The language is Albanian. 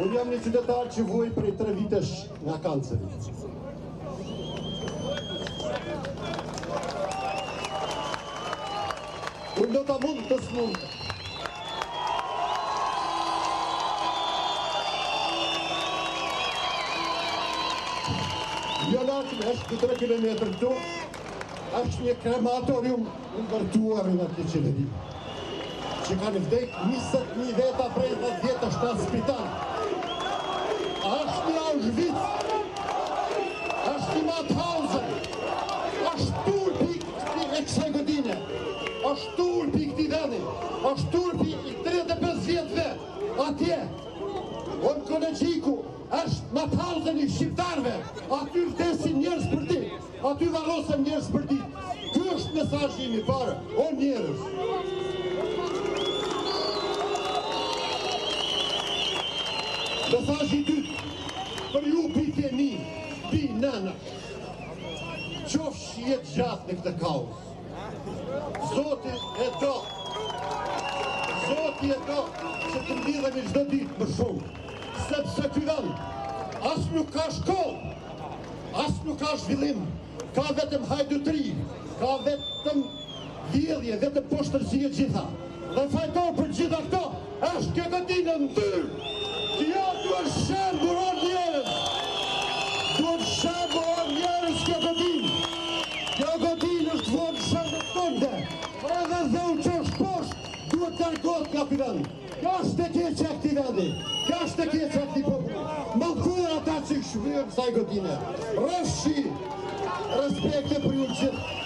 Unë jam një qytetar që vuaj prej 3 vitesh nga kanceri. Unë do ta mund të smundë. Jo lartë, është 3 kilometrë këtu, është një krematorium ndërtuar nga këtë qeveria, që kanë vdek 20.000 veta prej 10 vjetësh në spital. Është një Auschwitz, është një Mauthausen, është turpi e kësaj godine, është turpi këtij vendi, është turpi i 35 vjetëve atje. Unë kolegjiku është Mauthausen i shqiptarve, aty vdesin njerëz për ditë, aty varrosen njerëz për ditë. Ky është mesazhi im i parë, o njerëz. Mesazhi i dytë, për ju pikë mi, bi nëna, qofsh jetë gjatë në këtë kaos. Zoti e do që të mbidhemi çdo ditë më shumë, sepse ky vend as nuk ka shkollë, as nuk ka zhvillim, ka vetëm hajdutri, ka vetëm vjedhje, vetëm poshtërsi e gjitha. Dhe fajtor për gjitha këto është kjo godinë ndyrë. Kjo duhet shembur o njerëz. Duhet shembur o njerëz kjo godinë. Kjo godinë është duhet shembur tonde. Edhe dheu që është poshtë, duhet largohet nga ky vend. Kjo është e keqja e këtij vendi. Kjo është e keqja e këtij populli. Mallkuar ata që shfryjnë kësaj godine. Rrefshi, respekte për ju gjithë.